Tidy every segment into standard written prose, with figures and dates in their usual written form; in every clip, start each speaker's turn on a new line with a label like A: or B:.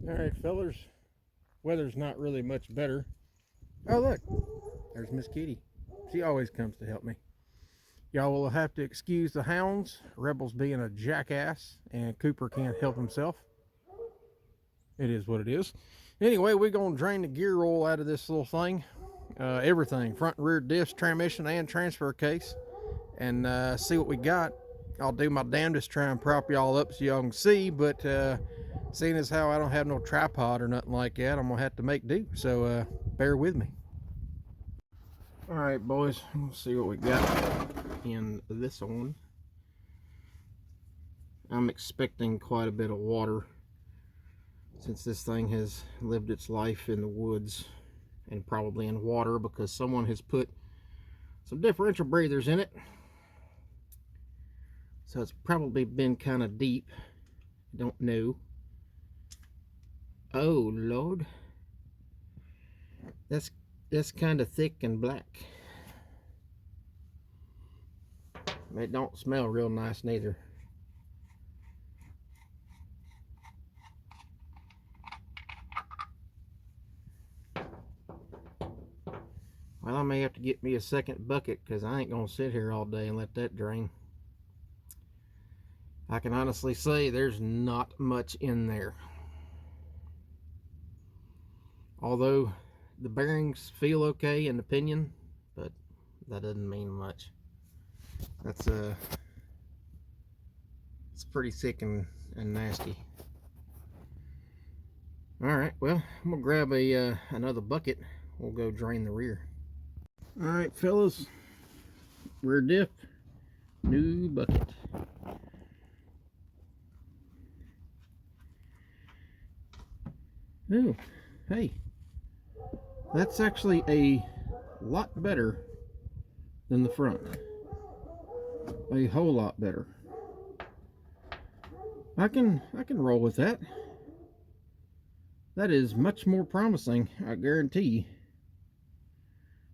A: Alright, fellers. Weather's not really much better. Oh, look. There's Miss Kitty. She always comes to help me. Y'all will have to excuse the hounds. Rebel's being a jackass, and Cooper can't help himself. It is what it is. Anyway, we're going to drain the gear oil out of this little thing. Everything. Front and rear diffs, transmission, and transfer case. And see what we got. I'll do my damnedest to try and prop y'all up so y'all can see, but seeing as how I don't have no tripod or nothing like that, I'm gonna have to make do, so bear with me. All right, boys, let's see what we got in this one. I'm expecting quite a bit of water since this thing has lived its life in the woods and probably in water because someone has put some differential breathers in it. So it's probably been kind of deep. Don't know. Oh Lord, that's kind of thick and black. It don't smell real nice neither. Well, I may have to get me a second bucket because I ain't gonna sit here all day and let that drain. I can honestly say there's not much in there. Although the bearings feel okay in the pinion, but that doesn't mean much. That's it's pretty thick and nasty. Alright, well, I'm gonna grab a another bucket. We'll go drain the rear. Alright, fellas, rear diff, new bucket. Oh, hey, that's actually a lot better than the front. A whole lot better. I can roll with that. That is much more promising, I guarantee.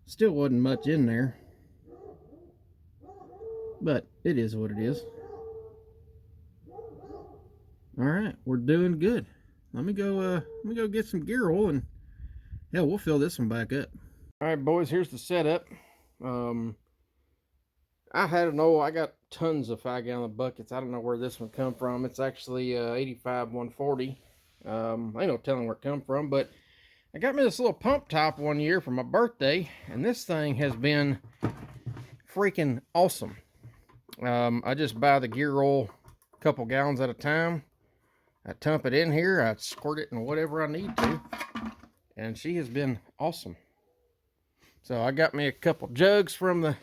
A: Still wasn't much in there, but it is what it is. All right, we're doing good. Let me go get some gear oil, and hell, we'll fill this one back up. All right, boys, here's the setup. I got tons of 5-gallon buckets. I don't know where this one come from. It's actually 85 140. Ain't no telling where it come from, but I got me this little pump top one year for my birthday, and this thing has been freaking awesome. I just buy the gear oil a couple gallons at a time. I dump it in here, I squirt it in whatever I need to, and she has been awesome. So I got me a couple jugs from the,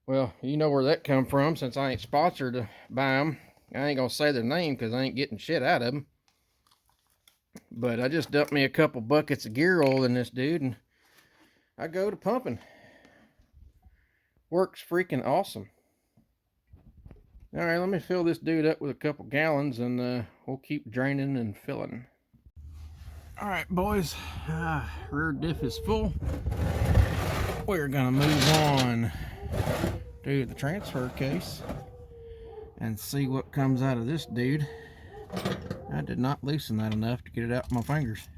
A: well, you know where that come from since I ain't sponsored to buy them. I ain't gonna say their name because I ain't getting shit out of them. But I just dumped me a couple buckets of gear oil in this dude, and I go to pumping. Works freaking awesome. All right, let me fill this dude up with a couple gallons, and we'll keep draining and filling. All right, boys, rear diff is full. We're gonna move on to the transfer case and see what comes out of this dude. I did not loosen that enough to get it out with my fingers.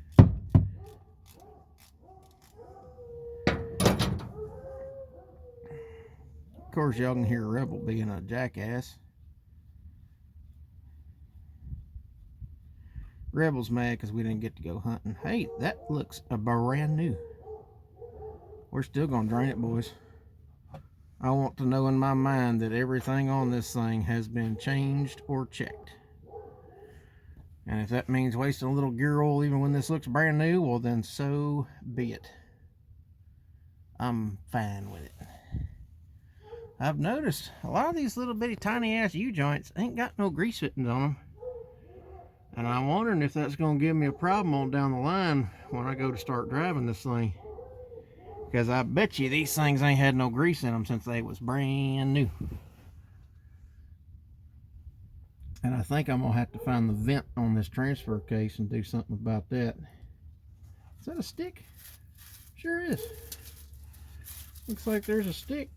A: Of course, y'all can hear Rebel being a jackass. Rebel's mad because we didn't get to go hunting. Hey, that looks brand new. We're still gonna drain it, boys. I want to know in my mind that everything on this thing has been changed or checked. And if that means wasting a little gear oil even when this looks brand new, well then so be it. I'm fine with it. I've noticed a lot of these little bitty tiny ass U-joints ain't got no grease fittings on them. And I'm wondering if that's going to give me a problem on down the line when I go to start driving this thing. Because I bet you these things ain't had no grease in them since they was brand new. And I think I'm going to have to find the vent on this transfer case and do something about that. Is that a stick? Sure is. Looks like there's a stick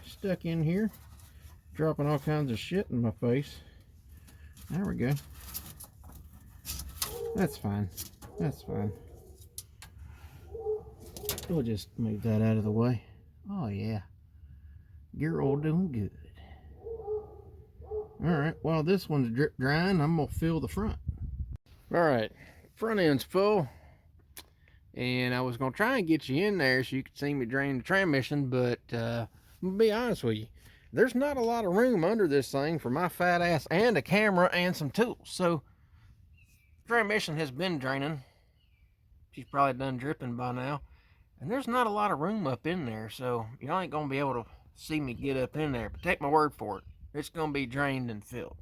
A: stuck in here, dropping all kinds of shit in my face. There we go. That's fine. That's fine. We'll just move that out of the way. Oh, yeah. Gear oil doing good. Alright, while this one's drip drying, I'm going to fill the front. Alright, front end's full. And I was going to try and get you in there so you could see me drain the transmission, but I'm going to be honest with you. There's not a lot of room under this thing for my fat ass and a camera and some tools. So, transmission has been draining. She's probably done dripping by now. And there's not a lot of room up in there, so you ain't going to be able to see me get up in there. But take my word for it, it's going to be drained and filled.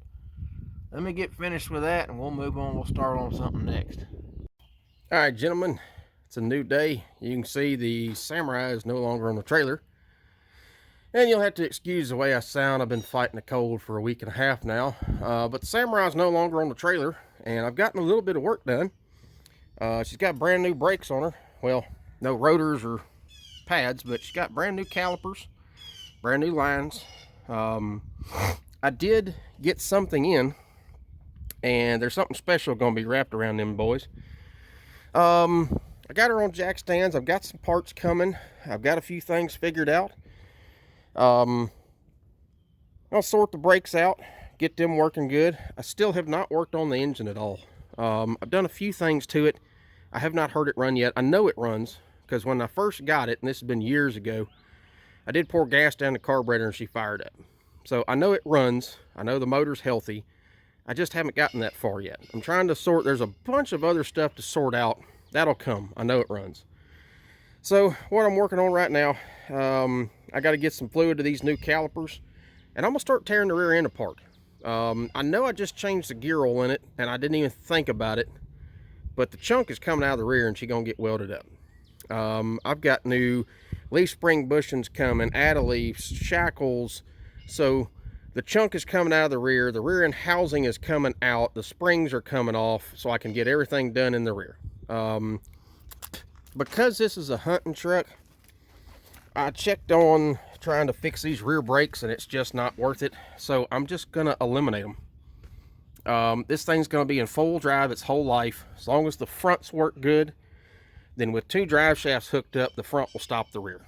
A: Let me get finished with that and we'll move on. We'll start on something next. Alright, gentlemen, it's a new day. You can see the Samurai is no longer on the trailer. And you'll have to excuse the way I sound. I've been fighting the cold for a week and a half now. But the Samurai is no longer on the trailer, and I've gotten a little bit of work done. She's got brand new brakes on her. Well, no rotors or pads, but she's got brand new calipers, brand new lines. I did get something in, and there's something special going to be wrapped around them boys. I got her on jack stands. I've got some parts coming. I've got a few things figured out. I'll sort the brakes out, get them working good. I still have not worked on the engine at all. I've done a few things to it. I have not heard it run yet. I know it runs because when I first got it, and this has been years ago, I did pour gas down the carburetor and she fired up. So I know it runs. I know the motor's healthy. I just haven't gotten that far yet. I'm trying to sort. There's a bunch of other stuff to sort out. That'll come. I know it runs. So what I'm working on right now, I got to get some fluid to these new calipers, and I'm gonna start tearing the rear end apart. I know I just changed the gear oil in it, and I didn't even think about it, but the chunk is coming out of the rear, and she's gonna get welded up. I've got new leaf spring bushings coming, add-a-leafs, shackles, so the chunk is coming out of the rear end housing is coming out, the springs are coming off, so I can get everything done in the rear. Because this is a hunting truck, I checked on trying to fix these rear brakes and it's just not worth it. So I'm just going to eliminate them. This thing's going to be in full drive its whole life. As long as the fronts work good, then with 2 drive shafts hooked up, the front will stop the rear.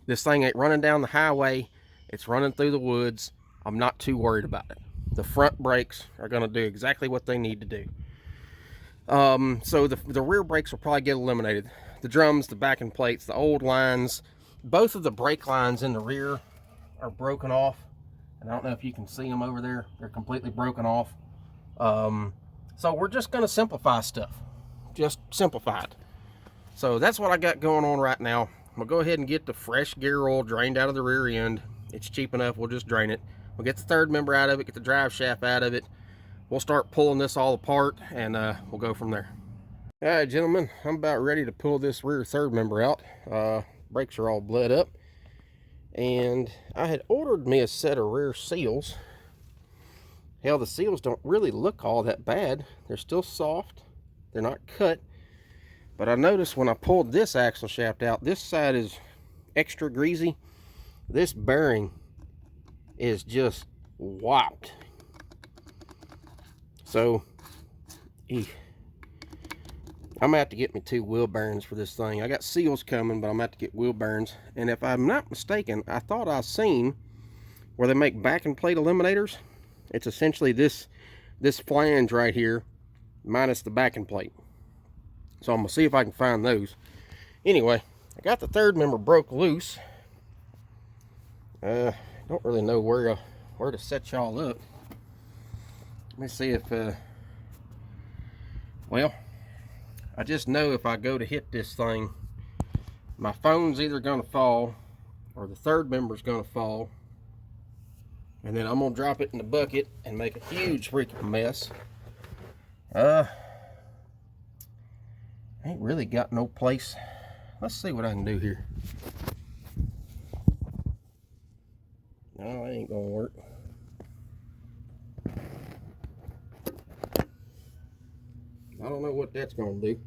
A: This thing ain't running down the highway. It's running through the woods. I'm not too worried about it. The front brakes are going to do exactly what they need to do. So the rear brakes will probably get eliminated. The drums, the backing plates, the old lines, both of the brake lines in the rear are broken off. And I don't know if you can see them over there. They're completely broken off. So we're just going to simplify stuff. Just simplify it. So that's what I got going on right now. I'm going to go ahead and get the fresh gear oil drained out of the rear end. It's cheap enough. We'll just drain it. We'll get the third member out of it, get the drive shaft out of it. We'll start pulling this all apart, and we'll go from there. All right, gentlemen, I'm about ready to pull this rear third member out. Brakes are all bled up. And I had ordered me a set of rear seals. Hell, the seals don't really look all that bad. They're still soft. They're not cut. But I noticed when I pulled this axle shaft out, this side is extra greasy. This bearing is just whopped. So, I'm gonna have to get me 2 wheel bearings for this thing. I got seals coming, but I'm gonna have to get wheel bearings. And if I'm not mistaken, I thought I seen where they make backing plate eliminators. It's essentially this flange right here, minus the backing plate. So I'm gonna see if I can find those. Anyway, I got the third member broke loose. Don't really know where to set y'all up. Let me see if, well, I just know if I go to hit this thing, my phone's either going to fall or the third member's going to fall. And then I'm going to drop it in the bucket and make a huge freaking mess. Ain't really got no place. Let's see what I can do here. No, that ain't going to work. I don't know what that's going to do.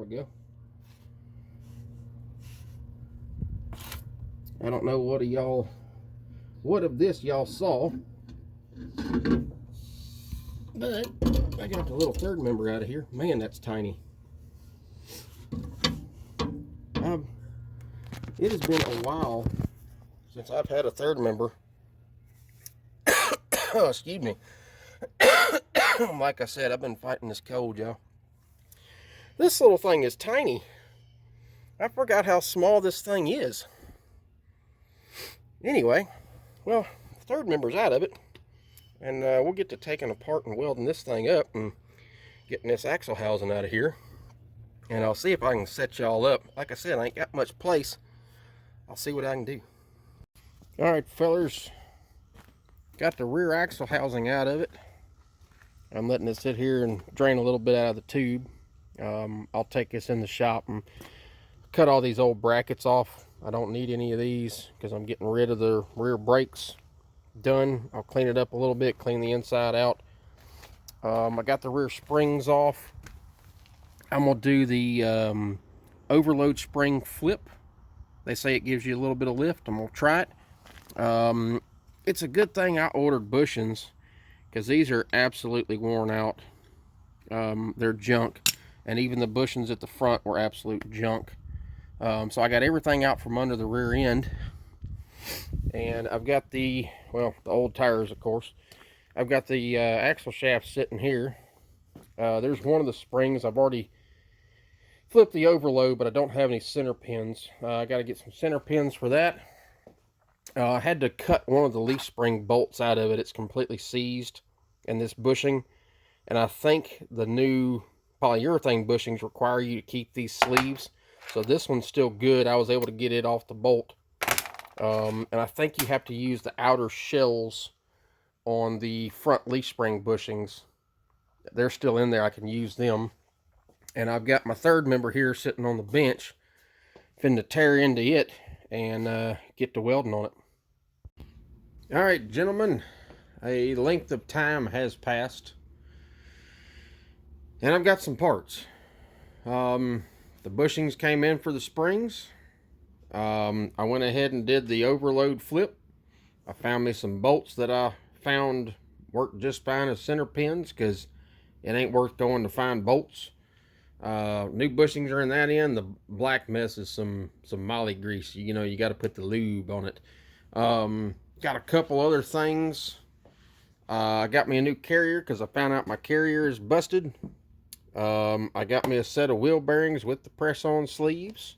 A: we go. I don't know what of this y'all saw, but I got the little third member out of here. Man, that's tiny. It has been a while since I've had a third member. Oh, excuse me. Like I said, I've been fighting this cold, y'all. This little thing is tiny. I forgot how small this thing is. Anyway, well, the third member's out of it. And we'll get to taking apart and welding this thing up and getting this axle housing out of here. And I'll see if I can set y'all up. Like I said, I ain't got much place. I'll see what I can do. All right, fellers. Got the rear axle housing out of it. I'm letting it sit here and drain a little bit out of the tube. I'll take this in the shop and cut all these old brackets off. I don't need any of these because I'm getting rid of the rear brakes. Done. I'll clean it up a little bit, clean the inside out. I got the rear springs off. I'm going to do the overload spring flip. They say it gives you a little bit of lift. I'm going to try it. It's a good thing I ordered bushings because these are absolutely worn out. They're junk, and even the bushings at the front were absolute junk. So I got everything out from under the rear end, and I've got the old tires, of course. I've got the axle shaft sitting here. There's one of the springs. I've already flipped the overload, but I don't have any center pins. I got to get some center pins for that. I had to cut one of the leaf spring bolts out of it. It's completely seized in this bushing, and I think the new polyurethane bushings require you to keep these sleeves. So this one's still good. I was able to get it off the bolt. And I think you have to use the outer shells on the front leaf spring bushings. They're still in there. I can use them. And I've got my third member here sitting on the bench. Finna tear into it and get to welding on it. All right, gentlemen. A length of time has passed. And I've got some parts. The bushings came in for the springs. I went ahead and did the overload flip. I found me some bolts that I found worked just fine as center pins because it ain't worth going to find bolts. New bushings are in that end. The black mess is some moly grease. You know, you got to put the lube on it. Got a couple other things. I got me a new carrier because I found out my carrier is busted. I got me a set of wheel bearings with the press-on sleeves.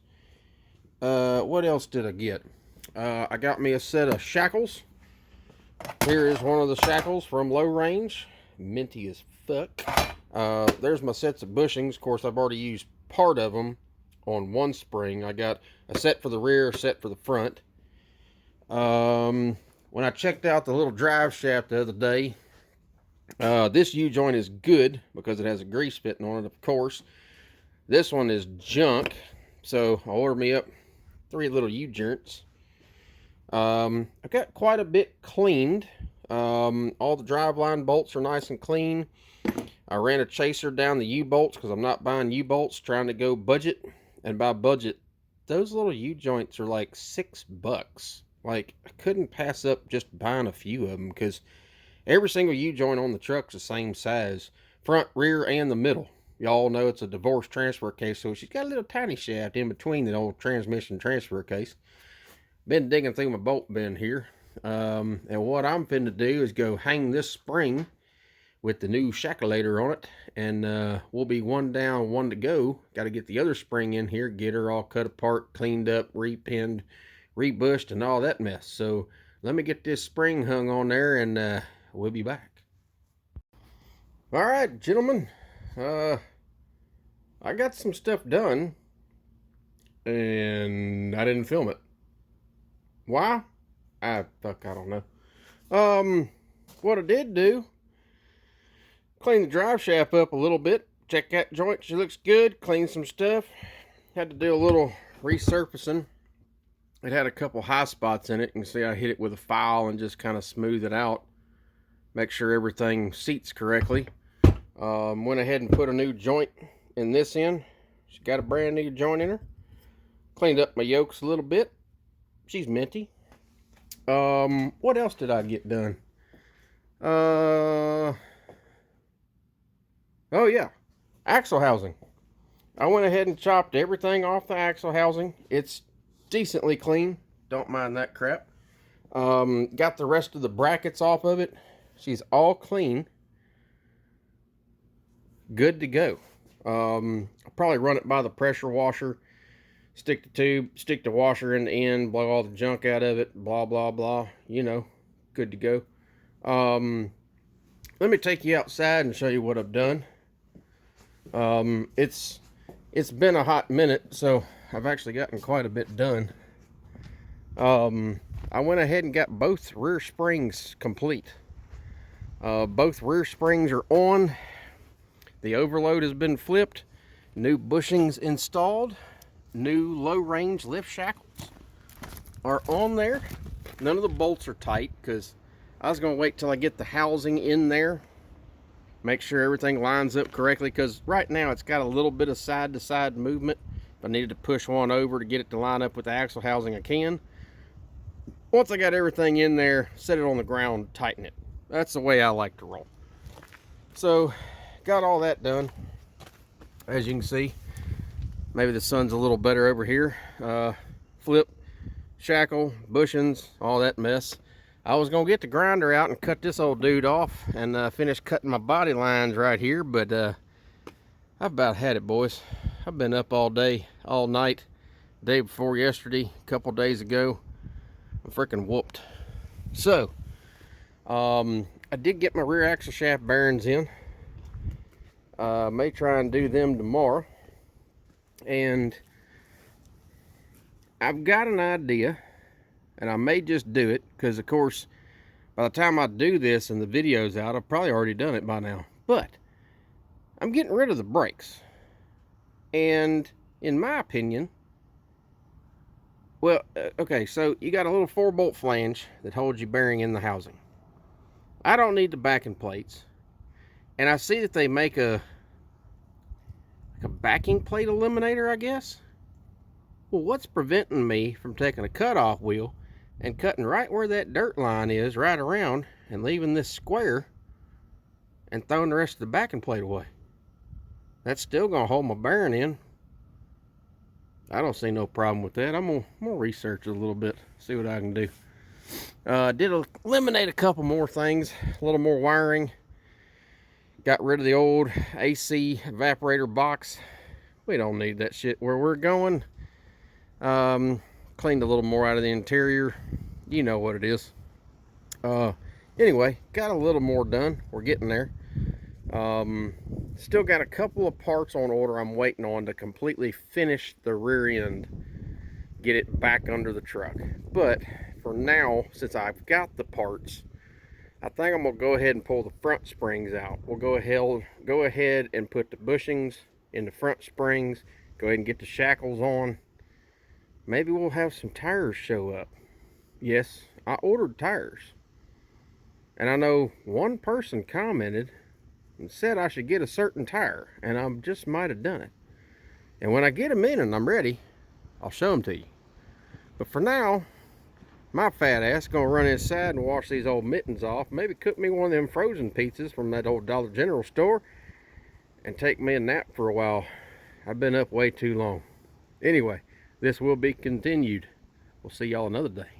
A: What else did I get? I got me a set of shackles. Here is one of the shackles from Low Range. Minty as fuck. There's my sets of bushings. Of course, I've already used part of them on one spring. I got a set for the rear, a set for the front. When I checked out the little drive shaft the other day, this U-joint is good because it has a grease fitting on it, of course. This one is junk, so I ordered me up 3 little U-joints. I've got quite a bit cleaned. All the driveline bolts are nice and clean. I ran a chaser down the U-bolts because I'm not buying U-bolts, trying to go budget. And by budget, those little U-joints are like $6. Like, I couldn't pass up just buying a few of them because every single U-joint on the truck's the same size. Front, rear, and the middle. Y'all know it's a divorce transfer case, so she's got a little tiny shaft in between the old transmission transfer case. Been digging through my bolt bin here. And what I'm finna do is go hang this spring with the new shackulator on it. And we'll be one down, one to go. Got to get the other spring in here, get her all cut apart, cleaned up, repinned, rebushed, and all that mess. So let me get this spring hung on there, and we'll be back. All right, gentlemen. I got some stuff done, and I didn't film it. Why? I don't know. What I did do, clean the drive shaft up a little bit, check that joint, she looks good, clean some stuff. Had to do a little resurfacing. It had a couple high spots in it. You can see I hit it with a file and just kind of smooth it out. Make sure everything seats correctly. Went ahead and put a new joint in this end. She's got a brand new joint in her. Cleaned up my yokes a little bit. She's minty. What else did I get done? Oh yeah, axle housing. I went ahead and chopped everything off the axle housing. It's decently clean. Don't mind that crap. Got the rest of the brackets off of it. She's all clean. Good to go. I'll probably run it by the pressure washer. Stick the tube, stick the washer in the end, blow all the junk out of it, blah, blah, blah. You know, good to go. Let me take you outside and show you what I've done. It's been a hot minute, so I've actually gotten quite a bit done. I went ahead and got both rear springs complete. Both rear springs are on. The overload has been flipped. New bushings installed. New low range lift shackles are on there. None of the bolts are tight because I was going to wait till I get the housing in there. Make sure everything lines up correctly, because right now it's got a little bit of side to side movement. If I needed to push one over to get it to line up with the axle housing, I can. Once I got everything in there, set it on the ground, tighten it. That's the way I like to roll. So, got all that done. As you can see, maybe the sun's a little better over here. Flip, shackle, bushings, all that mess. I was gonna get the grinder out and cut this old dude off and finish cutting my body lines right here, but I've about had it, boys. I've been up all day, all night, day before yesterday, a couple days ago. I'm freaking whooped. So, I did get my rear axle shaft bearings in. May try and do them tomorrow. And I've got an idea, and I may just do it, because of course by the time I do this and the video's out, I've probably already done it by now. But I'm getting rid of the brakes, and in my opinion, well, okay, so you got a little 4-bolt flange that holds your bearing in the housing. I don't need the backing plates, and I see that they make a backing plate eliminator, I guess. Well, what's preventing me from taking a cutoff wheel and cutting right where that dirt line is, right around, and leaving this square and throwing the rest of the backing plate away? That's still gonna hold my bearing in. I don't see no problem with that. I'm gonna research it a little bit, see what I can do. Did eliminate a couple more things, a little more wiring. Got rid of the old AC evaporator box. We don't need that shit where we're going. Cleaned a little more out of the interior. You know what it is. Anyway, got a little more done. We're getting there. Still got a couple of parts on order I'm waiting on to completely finish the rear end, get it back under the truck. But for now, since I've got the parts, I think I'm gonna go ahead and pull the front springs out. We'll go ahead and put the bushings in the front springs, go ahead and get the shackles on. Maybe we'll have some tires show up. Yes, I ordered tires, and I know one person commented and said I should get a certain tire, and I just might have done it. And when I get them in and I'm ready, I'll show them to you. But for now, my fat ass gonna run inside and wash these old mittens off, maybe cook me one of them frozen pizzas from that old Dollar General store, and take me a nap for a while. I've been up way too long. Anyway, this will be continued. We'll see y'all another day.